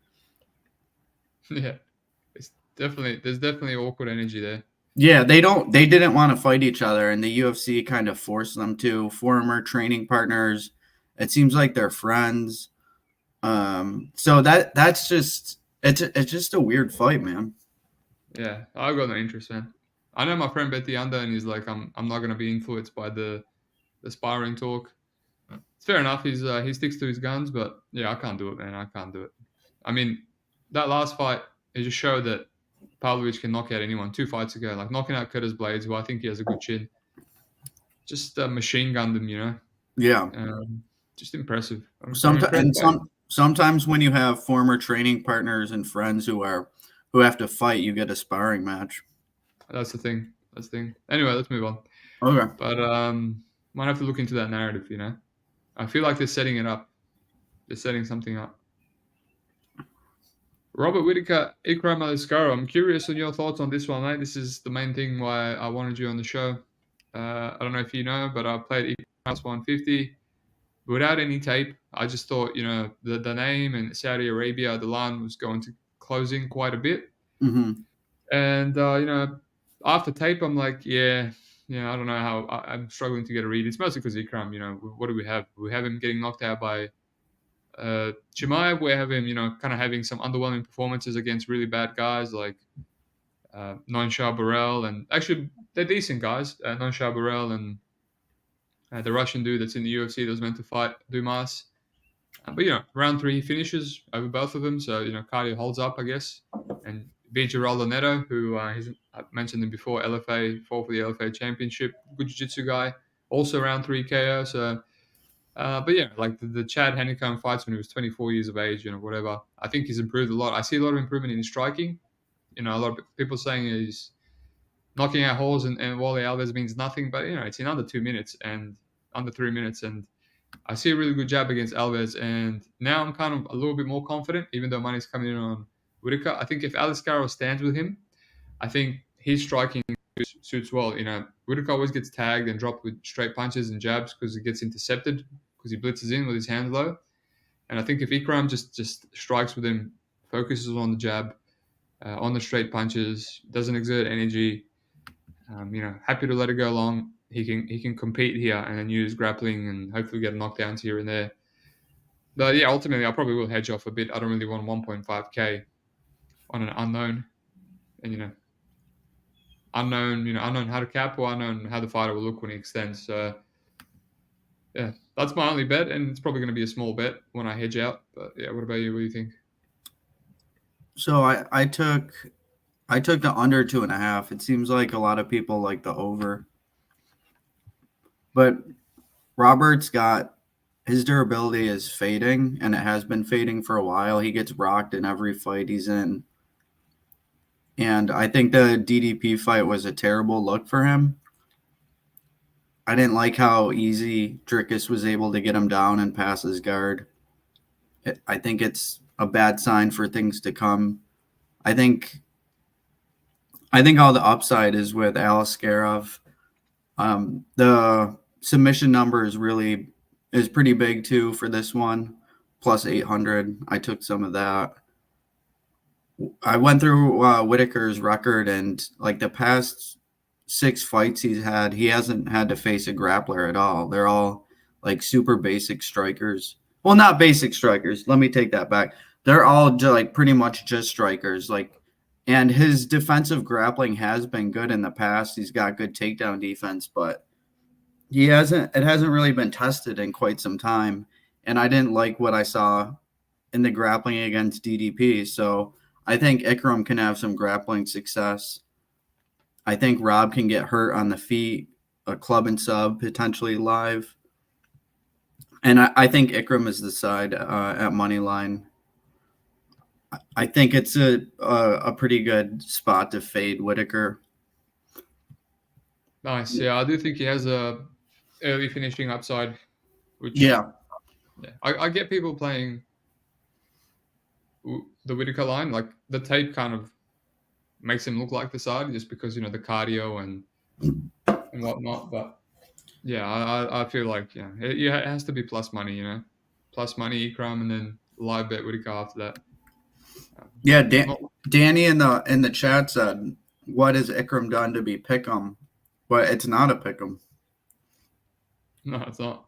Yeah, there's definitely awkward energy there. Yeah, they didn't want to fight each other, and the UFC kind of forced them to. Former training partners. It seems like they're friends. So that's just it's just a weird fight, man. Yeah, I've got no interest, man. I know my friend bet the under, and he's like, I'm not gonna be influenced by the sparring talk. It's fair enough. He sticks to his guns, but yeah, I can't do it, man. I can't do it. I mean, that last fight, it just showed that Pavlovich can knock out anyone. 2 fights ago, like knocking out Curtis Blades, who I think he has a good chin, just machine gunned him. Yeah. Um, just impressive. I'm impressed by him. Sometimes when you have former training partners and friends who have to fight, you get a sparring match. That's the thing. That's the thing. Anyway, let's move on. Okay. But might have to look into that narrative. I feel like they're setting it up. They're setting something up. Robert Whittaker, Ikram Aliskerov. I'm curious on your thoughts on this one, mate. This is the main thing why I wanted you on the show. I don't know if you know, but I played Ikram 150 without any tape. I just thought, the name and Saudi Arabia, the line was going to close in quite a bit. Mm-hmm. And, after tape, I'm like, yeah, I don't know how I'm struggling to get a read. It's mostly because Ikram, what do we have? We have him getting knocked out by Chimaev. We have him, kind of having some underwhelming performances against really bad guys like Non-Shah Burrell. And actually, they're decent guys. Non-Shah Burrell and the Russian dude that's in the UFC that was meant to fight Dumas. But round 3 he finishes over both of them, so cardio holds up, I guess. And Geraldo Neto, who I mentioned him before, LFA, fought for the LFA championship, good jiu-jitsu guy, also round 3 KO. So, but yeah, like the Chad Honeycomb fights when he was 24 years of age, whatever. I think he's improved a lot. I see a lot of improvement in his striking. A lot of people saying he's knocking out holes, and Wally Alves means nothing, but it's in under 2 minutes and under 3 minutes, and I see a really good jab against Alves, and now I'm kind of a little bit more confident, even though money's coming in on Whittaker. I think if Aliskerov stands with him, I think his striking suits well. Whittaker always gets tagged and dropped with straight punches and jabs because he gets intercepted because he blitzes in with his hands low. And I think if Ikram just strikes with him, focuses on the jab, on the straight punches, doesn't exert energy, happy to let it go along. He can compete here and then use grappling and hopefully get knockdowns here and there. But yeah, ultimately I probably will hedge off a bit. I don't really want 1.5k on an unknown, and unknown handicap or unknown how the fighter will look when he extends. So yeah, that's my only bet, and it's probably going to be a small bet when I hedge out. But yeah, what about you? What do you think? So I took the under 2.5. It seems like a lot of people like the over, but Roberts got his durability is fading, and it has been fading for a while. He gets rocked in every fight he's in, and I think the DDP fight was a terrible look for him. I didn't like how easy Drickus was able to get him down and pass his guard. I think it's a bad sign for things to come. I think I think all the upside is with Aliskerov. The submission number is pretty big too for this one, plus 800. I took some of that. I went through Whittaker's record, and like the past 6 fights he's had, he hasn't had to face a grappler at all. They're all like super basic strikers. Well, not basic strikers. Let me take that back. They're all like pretty much just strikers. Like, and his defensive grappling has been good in the past. He's got good takedown defense, but he hasn't. It hasn't really been tested in quite some time. And I didn't like what I saw in the grappling against DDP. So I think Ikram can have some grappling success. I think Rob can get hurt on the feet, a club and sub, potentially live. And I think Ikram is the side at money line. I think it's a pretty good spot to fade Whittaker. Nice. Yeah, I do think he has a early finishing upside, which Yeah. yeah, I get people playing the Whittaker line. Like the tape kind of makes him look like the side just because the cardio and whatnot. But yeah, I feel like it has to be plus money. Plus money Ikram and then live bet Whittaker after that. Yeah, Not Danny in the chat said, "What has Ikram done to be pick'em?" But it's not a pick'em. no, it's not.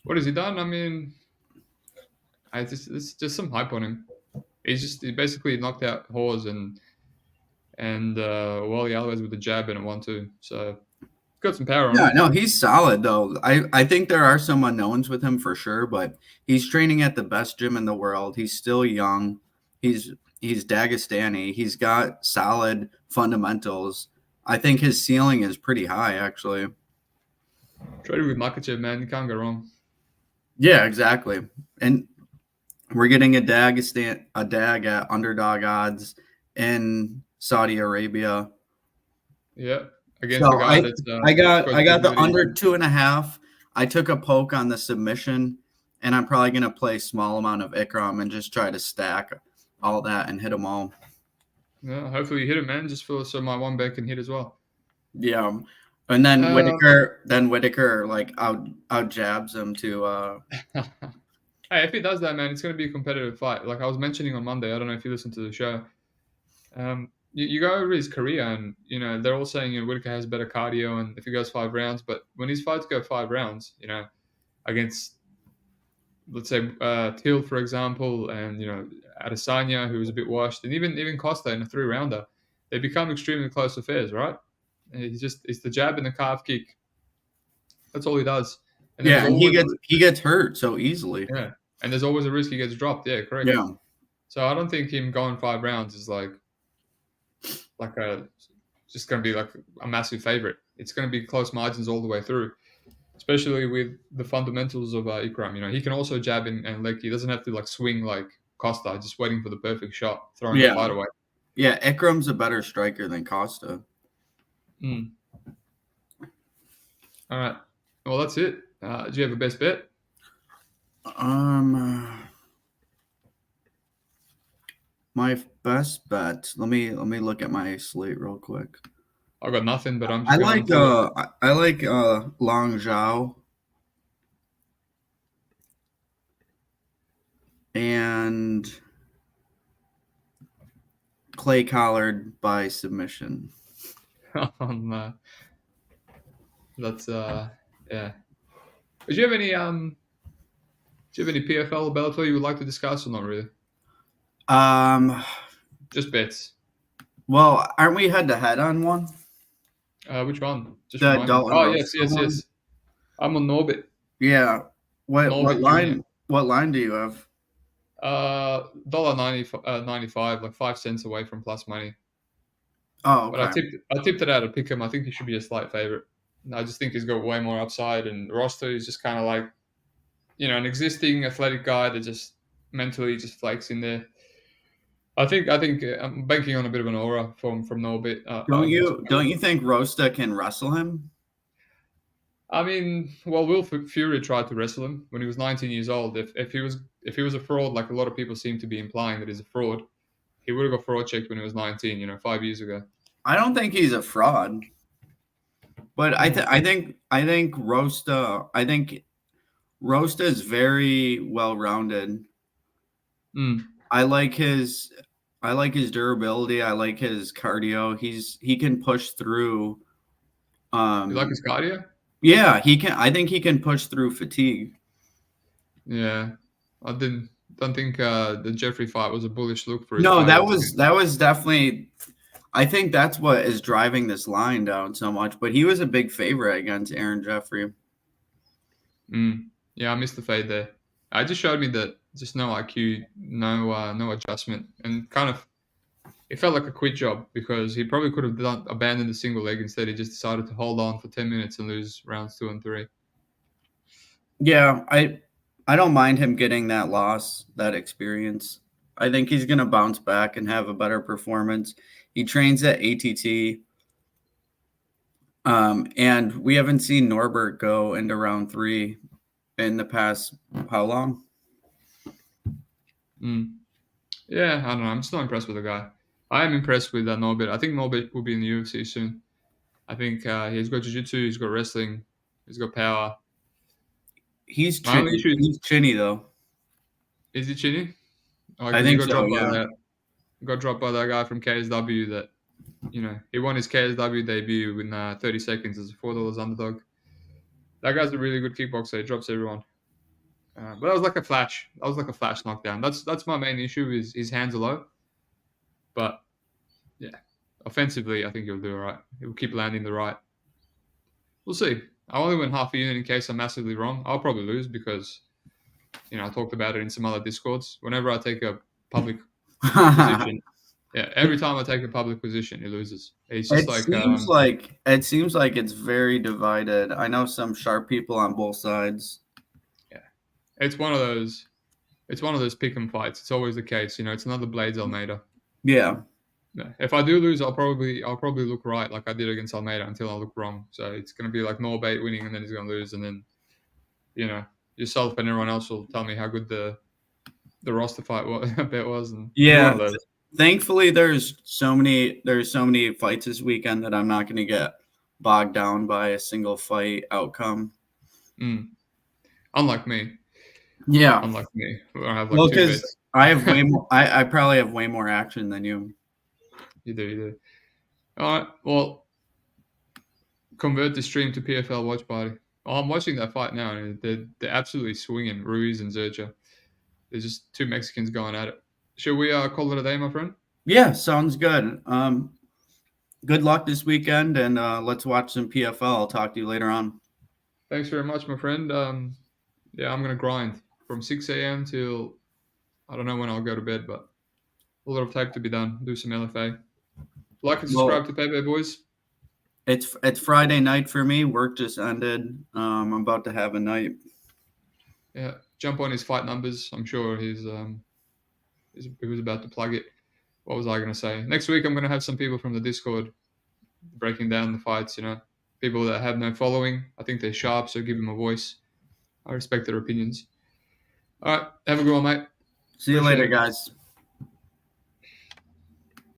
What has he done? I mean, it's just some hype on him. He basically knocked out Hawes and Wally Alvarez with the jab and a 1-2. So got some power on Yeah, him. no, he's solid though. I think there are some unknowns with him for sure, but he's training at the best gym in the world. He's still young. He's Dagestani. He's got solid fundamentals. I think his ceiling is pretty high, actually. Traded with Makachev, man, you can't go wrong. Yeah, exactly. And we're getting a dag at underdog odds in Saudi Arabia. Yeah, against So the guy that's I got the activity. under 2.5. I took a poke on the submission, and I'm probably gonna play a small amount of Ikram and just try to stack all that and hit them all. Yeah, hopefully you hit him, man. Just so my one bet can hit as well. Yeah. And then Um, Whittaker like out jabs him to hey, if he does that, man, it's going to be a competitive fight. Like I was mentioning on Monday, I don't know if you listened to the show. You go over his career, and they're all saying Whittaker has better cardio, and if he goes 5 rounds, but when his fights go 5 rounds, against let's say Till, for example, and Adesanya, who was a bit washed, and even Costa in a 3-rounder, they become extremely close affairs, right? And it's the jab and the calf kick. That's all he does. And then yeah, there's and always he gets hurt so easily. yeah, and there's always a risk he gets dropped. Yeah, correct. Yeah. So I don't think him going 5 rounds is like a just going to be like a massive favorite. It's going to be close margins all the way through, especially with the fundamentals of Ikram. He can also jab and leg. He doesn't have to like swing like Costa, just waiting for the perfect shot, throwing the Yeah. fight away. Yeah, Ikram's a better striker than Costa. Mm. All right. Well, that's it. Do you have a best bet? My best bet. Let me look at my slate real quick. I've got nothing, but I'm I just going like to. Long Zhao and Clay Collard by submission. That's yeah. Do you have any PFL or Bellator you would like to discuss or not really? Um, Just bets. Well, aren't we head to head on one? Which one? Just The remind me. Dalton Oh yes, Rosa yes, one? yes. I'm on Norbit. Yeah. What Norbit Junior. line do you have? Dollar 95, like 5 cents away from plus money. Oh, But okay. I tipped it out to pick him. I think he should be a slight favorite. I just think he's got way more upside, and roster is just kind of like an existing athletic guy that just mentally just flakes in there. I think I'm banking on a bit of an aura from Norbit against. Don't you think Rosta can wrestle him? I mean, well, Will Fury tried to wrestle him when he was 19 years old. If he was a fraud, like a lot of people seem to be implying that he's a fraud, he would have got fraud checked when he was 19. 5 years ago. I don't think he's a fraud, but Mm, I think Rosta is very well rounded. mm. I like his durability. I like his cardio. He can push through. You like his cardio? Yeah, he can. I think he can push through fatigue. Yeah, I don't think the Jeffrey fight was a bullish look for his No, cardio to be. that was definitely. I think that's what is driving this line down so much. But he was a big favorite against Aaron Jeffrey. Yeah, I missed the fade there. I just showed me that just no IQ, no adjustment, and kind of it felt like a quit job because he probably could have abandoned the single leg. Instead, he just decided to hold on for 10 minutes and lose rounds 2 and 3. Yeah, I don't mind him getting that loss, that experience. I think he's going to bounce back and have a better performance. He trains at ATT. And we haven't seen Norbert go into round 3 in the past how long? Yeah, I don't know. I'm still impressed with the guy. I am impressed with Norbit. I think Norbit will be in the UFC soon. I think he's got jiu-jitsu, he's got wrestling, he's got power. My only issue is He's chinny though. he chinny? Oh, I because he think got so. dropped by Yeah. that guy from KSW that he won his KSW debut in 30 seconds as a $4 underdog. That guy's a really good kickboxer. He drops everyone. But that was like a flash. That was like a flash knockdown. That's my main issue is his hands are low. But yeah, offensively, I think he'll do all right. He'll keep landing the right. We'll see. I only went half a unit in case I'm massively wrong. I'll probably lose because I talked about it in some other discords. Whenever I take a public position, yeah, every time I take a public position, he loses. It's just like It seems like it's very divided. I know some sharp people on both sides. yeah, it's one of those. It's one of those pick 'em fights. It's always the case. It's another Blades Almeida. Yeah. Yeah. If I do lose, I'll probably look right like I did against Almeida until I look wrong. So it's gonna be like Norbait winning and then he's gonna lose, and then yourself and everyone else will tell me how good the roster fight bet was, and it'll be one Yeah. of those. Thankfully there's so many fights this weekend that I'm not going to get bogged down by a single fight outcome. Unlike me. Yeah. Unlike me. I have Well, two cuz bets. I have way more I probably have way more action than you. You do. All right. Well, convert the stream to PFL watch party. Oh, I'm watching that fight now, and they're absolutely swinging. Ruiz and Zercha. There's just two Mexicans going at it. Should we call it a day, my friend? Yeah, sounds good. Good luck this weekend, and let's watch some PFL. I'll talk to you later on. Thanks very much, my friend. Yeah, I'm gonna grind from 6 a.m. till I don't know when I'll go to bed, but a lot of tape to be done. Do some LFA. Like and subscribe to Pepe, boys. It's Friday night for me. Work just ended. I'm about to have a night. Yeah, jump on his fight numbers. I'm sure he was about to plug it. What was I gonna say? Next week I'm gonna have some people from the Discord breaking down the fights. People that have no following. I think they're sharp, so give them a voice. I respect their opinions. All right, have a good one, mate. See you Appreciate later, it. guys.